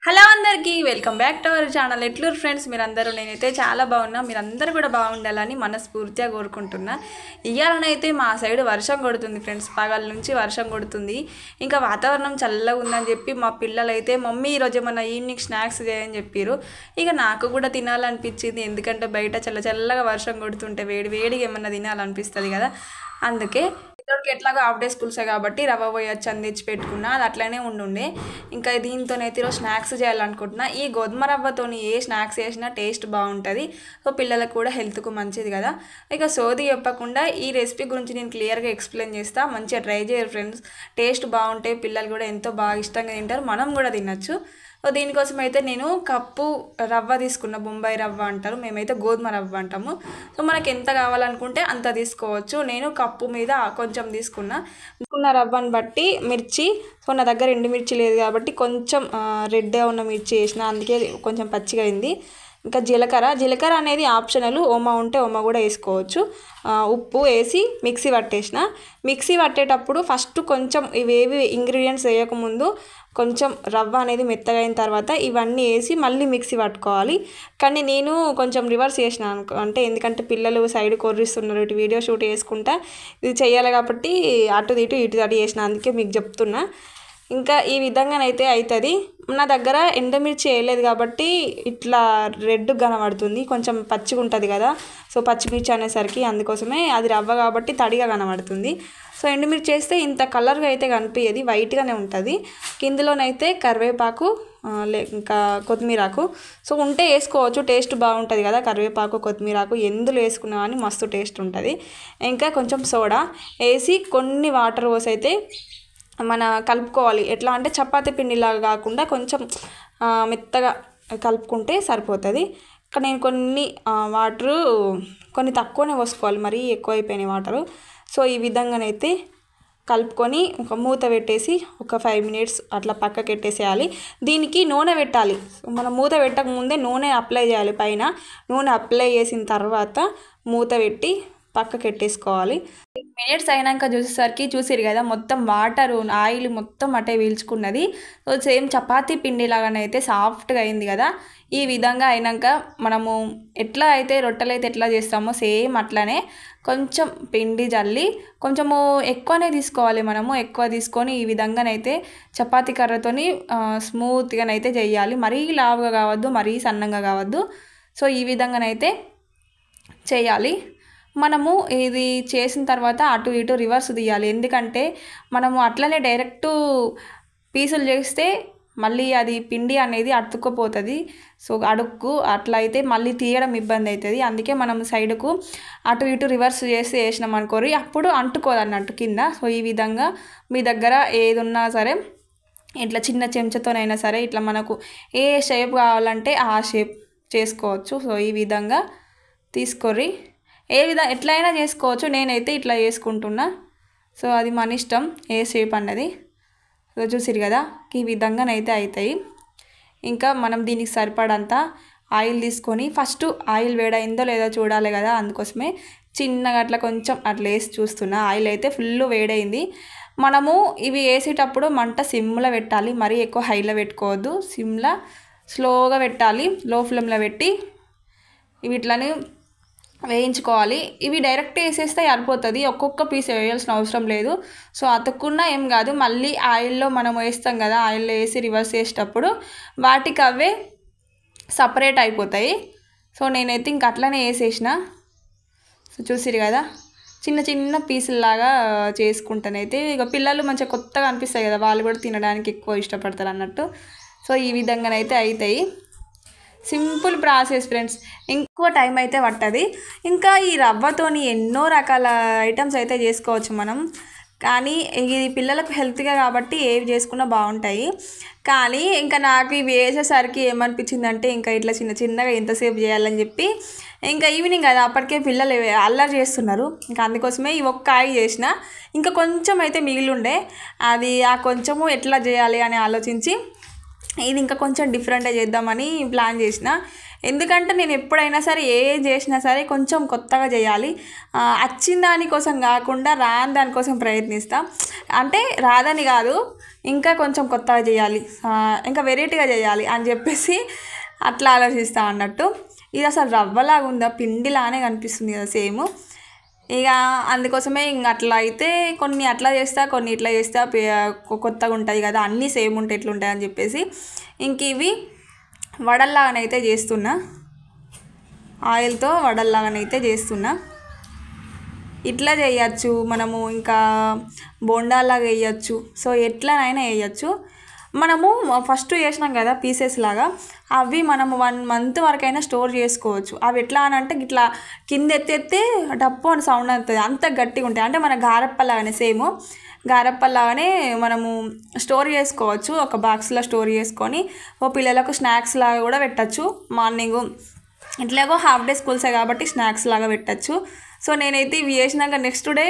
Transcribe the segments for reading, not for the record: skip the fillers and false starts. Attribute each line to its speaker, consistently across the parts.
Speaker 1: Hello అందరికీ welcome back to our channel. Etluru friends, మీరందరూ నేనైతే చాలా బాగున్నా. మీరందరూ కూడా బాగుండాలని మనస్ఫూర్తిగా కోరుకుంటున్నా. ఇయ్యాలనైతే మా సైడ్ వర్షం కొడుతుంది ఫ్రెండ్స్, పగల నుంచి వర్షం కొడుతుంది. ఇంకా వాతావరణం చల్లగా ఉందని చెప్పి మా పిల్లలు అయితే మమ్మీ ఈరోజు ఏమన్నా ఈవినింగ్ స్నాక్స్ చేయని చెప్పారు. ఇక నాకు కూడా తినాలనిపించింది, ఎందుకంటే బయట చల్లగా వర్షం కొడుతుంటే వేడిగా ఏమన్నా తినాలనిపిస్తుంది కదా. అందుకే ఇతడికి ఎట్లాగో హాఫ్ డే స్కూల్సే కాబట్టి రవ్వ పోయొచ్చు అని తెచ్చి పెట్టుకున్నా. అది అట్లనే ఉండుండే. ఇంకా దీంతోనైతే ఈరోజు స్నాక్స్ చేయాలనుకుంటున్నా. ఈ గోధుమ రవ్వతో ఏ స్నాక్స్ చేసినా టేస్ట్ బాగుంటుంది. సో పిల్లలకు కూడా హెల్త్కు మంచిది కదా. ఇక సోది చెప్పకుండా ఈ రెసిపీ గురించి నేను క్లియర్గా ఎక్స్ప్లెయిన్ చేస్తా. మంచిగా ట్రై చేయరు ఫ్రెండ్స్, టేస్ట్ బాగుంటే పిల్లలు కూడా ఎంతో బాగా ఇష్టంగా తింటారు, మనం కూడా తినచ్చు. దీనికోసం అయితే నేను కప్పు రవ్వ తీసుకున్న, బొంబాయి రవ్వ అంటారు, మేమైతే గోధుమ రవ్వ అంటాము. సో మనకి ఎంత కావాలనుకుంటే అంత తీసుకోవచ్చు. నేను కప్పు మీద కొంచెం తీసుకున్న రవ్వని బట్టి మిర్చి, సో నా దగ్గర ఎండుమిర్చి లేదు కాబట్టి కొంచెం రెడ్గా ఉన్న మిర్చి వేసిన, అందుకే కొంచెం పచ్చిగా అయింది. ఇంకా జీలకర్ర అనేది ఆప్షనల్, ఓమా ఉంటే ఓమా కూడా వేసుకోవచ్చు. ఉప్పు వేసి మిక్సీ పట్టేసిన. మిక్సీ పట్టేటప్పుడు ఫస్ట్ కొంచెం ఇవేవి ఇంగ్రీడియంట్స్ వేయకముందు కొంచెం రవ్వ అనేది మెత్తగా అయిన తర్వాత ఇవన్నీ వేసి మళ్ళీ మిక్సీ పట్టుకోవాలి. కానీ నేను కొంచెం రివర్స్ చేసిన అంటే, ఎందుకంటే పిల్లలు సైడ్ కొర్రిస్తున్నారు, ఇటు వీడియో షూట్ చేసుకుంటా ఇది చేయాలి కాబట్టి అటు ఇటు చేసిన, అందుకే మీకు చెప్తున్నా. ఇంకా ఈ విధంగానైతే అవుతుంది. నా దగ్గర ఎండుమిర్చి వేయలేదు కాబట్టి ఇట్లా రెడ్ కనబడుతుంది, కొంచెం పచ్చిగా ఉంటుంది కదా. సో పచ్చిమిర్చి అనేసరికి అందుకోసమే, అది రవ్వ కాబట్టి తడిగా కనబడుతుంది. సో ఎండుమిర్చి వేస్తే ఇంత కలర్గా అయితే కనిపించేది, వైట్గానే ఉంటుంది. ఇందులోనైతే కరివేపాకు ఇంకా కొత్తిమీరాకు, సో ఉంటే వేసుకోవచ్చు, టేస్ట్ బాగుంటుంది కదా. కరివేపాకు కొత్తిమీరాకు ఎందులో వేసుకున్నా కానీ మస్తు టేస్ట్ ఉంటుంది. ఇంకా కొంచెం సోడా వేసి కొన్ని వాటర్ పోసి అయితే మన కలుపుకోవాలి. ఎట్లా అంటే చపాతీ పిండిలాగా కాకుండా కొంచెం మెత్తగా కలుపుకుంటే సరిపోతుంది. ఇక్కడ నేను కొన్ని తక్కువనే పోసుకోవాలి, మరీ ఎక్కువ అయిపోయినాయి వాటరు. సో ఈ విధంగానైతే కలుపుకొని ఒక మూత పెట్టేసి ఒక 5 minutes అట్లా పక్కకి పెట్టేసేయాలి. దీనికి నూనె పెట్టాలి. మనం మూత పెట్టక ముందే నూనె అప్లై చేయాలి. పైన నూనె అప్లై చేసిన తర్వాత మూత పెట్టి పక్కకి పెట్టేసుకోవాలి. 10 minutes అయినాక చూసిరు కదా, మొత్తం వాటర్ ఆయిల్ మొత్తం అటే పీల్చుకున్నది. సో సేమ్ చపాతీ పిండి లాగానైతే సాఫ్ట్గా అయింది కదా. ఈ విధంగా అయినాక మనము ఎట్లా అయితే రొట్టెలు అయితే ఎట్లా చేస్తామో సేమ్ అట్లానే కొంచెం పిండి జల్లి కొంచెము ఎక్కువనే తీసుకోవాలి. మనము ఎక్కువ తీసుకొని ఈ విధంగానైతే చపాతీ కర్రతోని స్మూత్గానైతే చేయాలి. మరీ లావుగా కావద్దు, మరీ సన్నంగా కావద్దు. సో ఈ విధంగానైతే చేయాలి. మనము ఇది చేసిన తర్వాత అటు ఇటు రివర్స్ తీయాలి, ఎందుకంటే మనము అట్లనే డైరెక్ట్ పీసులు చేస్తే మళ్ళీ అది పిండి అనేది అతుక్కుపోతుంది. సో అడుక్కు అట్లా అయితే మళ్ళీ తీయడం ఇబ్బంది అవుతుంది. అందుకే మనం సైడ్కు అటు ఇటు రివర్స్ చేసి వేసినాం అనుకోరి, అప్పుడు అంటుకోదన్నట్టు కింద. సో ఈ విధంగా మీ దగ్గర ఏది ఉన్నా సరే ఇట్లా చిన్న చెంచాతోనైనా సరే ఇట్లా మనకు ఏ షేప్ కావాలంటే ఆ షేప్ చేసుకోవచ్చు. సో ఈ విధంగా తీసుకోరి, ఎట్లయినా చేసుకోవచ్చు. నేనైతే ఇట్లా చేసుకుంటున్నా. సో అది మన ఇష్టం ఏ షేప్ అన్నది. సో చూసిరు కదా, ఈ విధంగానైతే అవుతాయి. ఇంకా మనం దీనికి సరిపడంత ఆయిల్ తీసుకొని ఫస్ట్ ఆయిల్ వేడైందో లేదో చూడాలి కదా, అందుకోసమే చిన్నగా అట్లా కొంచెం అట్లా వేసి చూస్తున్నా. ఆయిల్ అయితే ఫుల్ వేడైంది. మనము ఇవి వేసేటప్పుడు మంట సిమ్లో పెట్టాలి, మరీ ఎక్కువ హైలో పెట్టుకోవద్దు. సిమ్లో స్లోగా పెట్టాలి, లో ఫ్లేమ్లో పెట్టి ఇవి ఇట్లని వేయించుకోవాలి. ఇవి డైరెక్ట్ వేసేస్తే సరిపోతుంది, ఒక్కొక్క పీస్ వేయాల్సిన అవసరం లేదు. సో అతుక్కున్నా ఏం కాదు. మళ్ళీ ఆయిల్లో మనం వేస్తాం కదా, ఆయిల్లో వేసి రివర్స్ చేసేటప్పుడు వాటికి అవే సపరేట్ అయిపోతాయి. సో నేనైతే ఇంక అట్లనే వేసేసిన. సో చూసిరు కదా, చిన్న పీసుల్లాగా చేసుకుంటానైతే. ఇక పిల్లలు మంచిగా కొత్తగా అనిపిస్తాయి కదా, వాళ్ళు కూడా తినడానికి ఎక్కువ ఇష్టపడతారు అన్నట్టు. సో ఈ విధంగానైతే అవుతాయి. సింపుల్ ప్రాసెస్ ఫ్రెండ్స్, ఎక్కువ టైం అయితే పట్టది. ఇంకా ఈ రవ్వతోని ఎన్నో రకాల ఐటమ్స్ అయితే చేసుకోవచ్చు మనం. కానీ ఇది పిల్లలకు హెల్త్గా కాబట్టి ఏవి చేసుకున్నా బాగుంటాయి. కానీ ఇంకా నాకు ఇవి వేసేసరికి ఏమనిపించిందంటే, ఇంకా ఇట్లా చిన్నగా ఎంతసేపు చేయాలని చెప్పి, ఇంకా ఈవినింగ్ కదా అప్పటికే పిల్లలు అల్లరి చేస్తున్నారు. ఇంకా అందుకోసమే ఈ ఒక్క కాయ చేసిన. ఇంకా కొంచెం అయితే మిగిలి ఉండే, అది ఆ కొంచెము ఎట్లా చేయాలి అని ఆలోచించి ఇది ఇంకా కొంచెం డిఫరెంట్గా చేద్దామని ప్లాన్ చేసిన. ఎందుకంటే నేను ఎప్పుడైనా సరే ఏం చేసినా సరే కొంచెం కొత్తగా చేయాలి, వచ్చిన దానికోసం కాకుండా రాని దానికోసం ప్రయత్నిస్తా. అంటే రాదని కాదు, ఇంకా కొంచెం కొత్తగా చేయాలి, ఇంకా వెరైటీగా చేయాలి అని చెప్పేసి అట్లా ఆలోచిస్తా అన్నట్టు. ఇది అసలు రవ్వలాగా ఉందా, పిండిలానే కనిపిస్తుంది కదా సేమ్. ఇక అందుకోసమే ఇంక అట్లా అయితే కొన్ని అట్లా చేస్తా, కొన్ని ఇట్లా చేస్తా, కొత్తగా ఉంటాయి కదా, అన్నీ సేమ్ ఉంటే ఎట్లుంటాయి అని చెప్పేసి ఇంక ఇవి వడల్లాగానైతే చేస్తున్నా, ఆయిల్తో వడల్లాగానైతే చేస్తున్నా. ఇట్లా చేయచ్చు మనము, ఇంకా బోండాలాగా వేయచ్చు, సో ఎట్లనైనా వేయచ్చు. మనము ఫస్ట్ చేసినాం కదా పీసెస్ లాగా, అవి మనము 1 month వరకైనా స్టోర్ చేసుకోవచ్చు. అవి ఎట్లా అని అంటే ఇట్లా కింద ఎత్తేస్తే డప్పు అని సౌండ్ అవుతుంది, అంత గట్టిగా ఉంటాయి. అంటే మన గారెప్పలాగానే సేమ్ గారెప్పలాగానే మనము స్టోర్ చేసుకోవచ్చు, ఒక బాక్స్లో స్టోర్ చేసుకొని పిల్లలకు స్నాక్స్ లాగా కూడా పెట్టచ్చు. మార్నింగ్ ఇట్లాగో హాఫ్ డే స్కూల్సే కాబట్టి స్నాక్స్ లాగా పెట్టచ్చు. సో నేనైతే ఇవి చేసినాక నెక్స్ట్ డే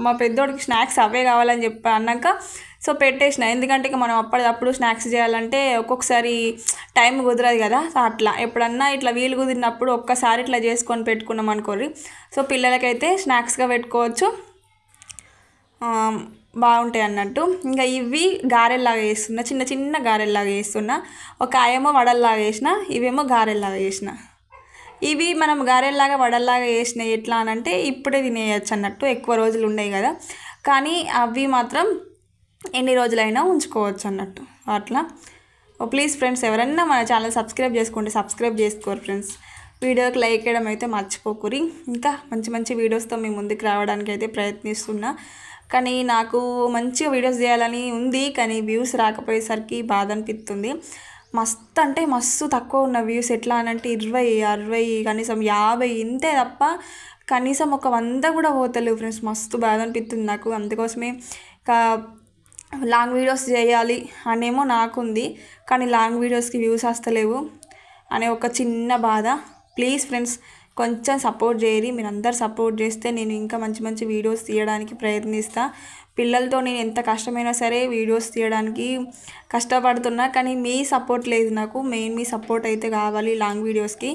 Speaker 1: మా పెద్దోడికి స్నాక్స్ అవే కావాలని చెప్పి అన్నాక సో పెట్టేసిన. ఎందుకంటే ఇక మనం అప్పటికప్పుడు స్నాక్స్ చేయాలంటే ఒక్కొక్కసారి టైం కుదరదు కదా, సో అట్లా ఎప్పుడన్నా ఇట్లా వీలు కుదిరినప్పుడు ఒక్కసారి ఇట్లా చేసుకొని పెట్టుకున్నాం అనుకోర్రి, సో పిల్లలకైతే స్నాక్స్గా పెట్టుకోవచ్చు, బాగుంటాయి అన్నట్టు. ఇంకా ఇవి గారెల్లాగా వేస్తున్నా, చిన్న చిన్న గారెల్లాగా వేస్తున్నా. ఒక ఏమో వడల్లాగా వేసిన, ఇవేమో గారెల్లాగా వేసిన. ఇవి మనం గారెల్లాగా వడల్లాగా వేసినాయి ఎట్లా అని అంటే ఇప్పుడే తినేయచ్చు అన్నట్టు, ఎక్కువ రోజులు ఉన్నాయి కదా. కానీ అవి మాత్రం ఎన్ని రోజులైనా ఉంచుకోవచ్చు అన్నట్టు అట్లా. ప్లీజ్ ఫ్రెండ్స్, ఎవరైనా మన ఛానల్ సబ్స్క్రైబ్ చేసుకోరు ఫ్రెండ్స్. వీడియోకి లైక్ చేయడం అయితే మర్చిపోకూరి. ఇంకా మంచి మంచి వీడియోస్తో మీ ముందుకు రావడానికి అయితే ప్రయత్నిస్తున్నా. కానీ నాకు మంచిగా వీడియోస్ చేయాలని ఉంది, కానీ వ్యూస్ రాకపోయేసరికి బాధ అనిపిస్తుంది. మస్తు అంటే మస్తు తక్కువ ఉన్న వ్యూస్. ఎట్లా అని అంటే 20, 60, కనీసం 50 ఇంతే తప్ప కనీసం ఒక 100 కూడా పోతలేవు ఫ్రెండ్స్. మస్తు బాధ అనిపిస్తుంది నాకు. అందుకోసమే లాంగ్ వీడియోస్ చేయాలి అనేమో నాకుంది, కానీ లాంగ్ వీడియోస్కి వ్యూస్ వస్తలేవు అనే ఒక చిన్న బాధ. ప్లీజ్ ఫ్రెండ్స్, కొంచెం సపోర్ట్ చేయరి. మీరు అందరు సపోర్ట్ చేస్తే నేను ఇంకా మంచి మంచి వీడియోస్ తీయడానికి ప్రయత్నిస్తా. పిల్లలతో నేను ఎంత కష్టమైనా సరే వీడియోస్ తీయడానికి కష్టపడుతున్నా, కానీ మీ సపోర్ట్ లేదు నాకు. మెయిన్ మీ సపోర్ట్ అయితే కావాలి లాంగ్ వీడియోస్కి.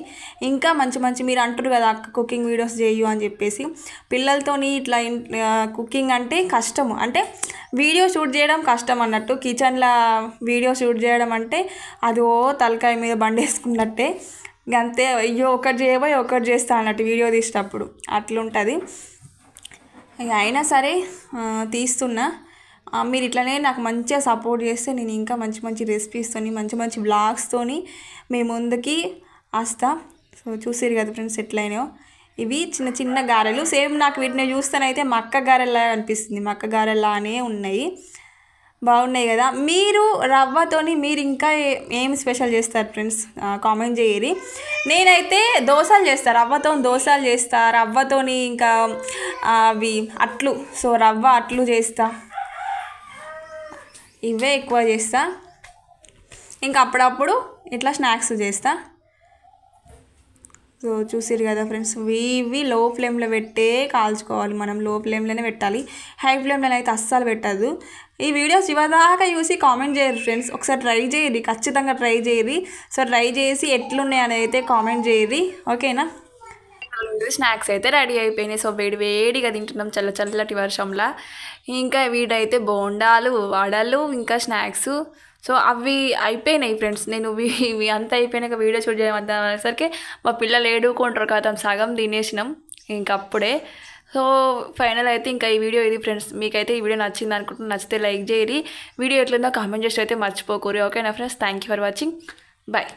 Speaker 1: ఇంకా మంచి మంచి మీరు అంటారు కదా అక్క కుకింగ్ వీడియోస్ చేయు అని చెప్పేసి. పిల్లలతోని ఇట్లా కుకింగ్ అంటే కష్టము, అంటే వీడియో షూట్ చేయడం కష్టం అన్నట్టు. కిచెన్లో వీడియో షూట్ చేయడం అంటే అదో తలకాయ మీద బండేసుకున్నట్టే. అంతే, అయ్యో ఒకటి చేయబోయి ఒకటి చేస్తా అన్నట్టు వీడియో తీసేటప్పుడు అట్లుంటుంది. అయినా సరే తీస్తున్నా. మీరు ఇట్లనే నాకు మంచిగా సపోర్ట్ చేస్తే నేను ఇంకా మంచి మంచి రెసిపీస్తోని మంచి మంచి బ్లాగ్స్తోని మీ ముందుకి వస్తా. సో చూసారు కదా ఫ్రెండ్స్ ఎట్లయినాయో. ఇవి చిన్న చిన్న గారెలు. సేమ్ నాకు వీటిని చూస్తేనైతే మక్క గారెలా అనిపిస్తుంది, మక్క గారెలానే ఉన్నాయి. బాగున్నాయి కదా. మీరు రవ్వతోని మీరు ఇంకా ఏం స్పెషల్ చేస్తారు ఫ్రెండ్స్, కామెంట్ చేయరి. నేనైతే దోశలు చేస్తాను, రవ్వతో దోశలు చేస్తా, రవ్వతోని ఇంకా అవి అట్లు, సో రవ్వ అట్లు చేస్తా, ఇవే ఎక్కువ చేస్తా. ఇంకా అప్పుడప్పుడు ఇట్లా స్నాక్స్ చేస్తా. సో చూసిరు కదా ఫ్రెండ్స్, ఇవి లో ఫ్లేమ్లో పెట్టే కాల్చుకోవాలి. మనం లో ఫ్లేమ్లోనే పెట్టాలి, హై ఫ్లేమ్లో అయితే అస్సలు పెట్టద్దు. ఈ వీడియోస్ ఇవదాకా చూసి కామెంట్ చేయరు ఫ్రెండ్స్, ఒకసారి ట్రై చేయరి, ఖచ్చితంగా ట్రై చేయరి. సో ట్రై చేసి ఎట్లున్నాయి అనేది అయితే కామెంట్ చేయరి, ఓకేనా. స్నాక్స్ అయితే రెడీ అయిపోయినాయి. సో వేడిగా తింటున్నాం చల్లటి వర్షంలా. ఇంకా వీడైతే బోండాలు, వడలు, ఇంకా స్నాక్స్. సో అవి అయిపోయినాయి ఫ్రెండ్స్. నేను ఇవి అంతా అయిపోయినాక వీడియో షూట్ చేయడం అంతా అనేసరికి మా పిల్లలు ఏడుకుంటారు కదా, సగం తినేసినాం ఇంకప్పుడే. సో ఫైనల్ అయితే ఇంకా ఈ వీడియో ఇది ఫ్రెండ్స్. మీకైతే ఈ వీడియో నచ్చింది అనుకుంటున్నాను. నచ్చితే లైక్ చేయరి, వీడియో ఎట్లుందో కామెంట్ చేసి అయితే మర్చిపోకూరి, ఓకేనా friends. Thank you for watching, bye.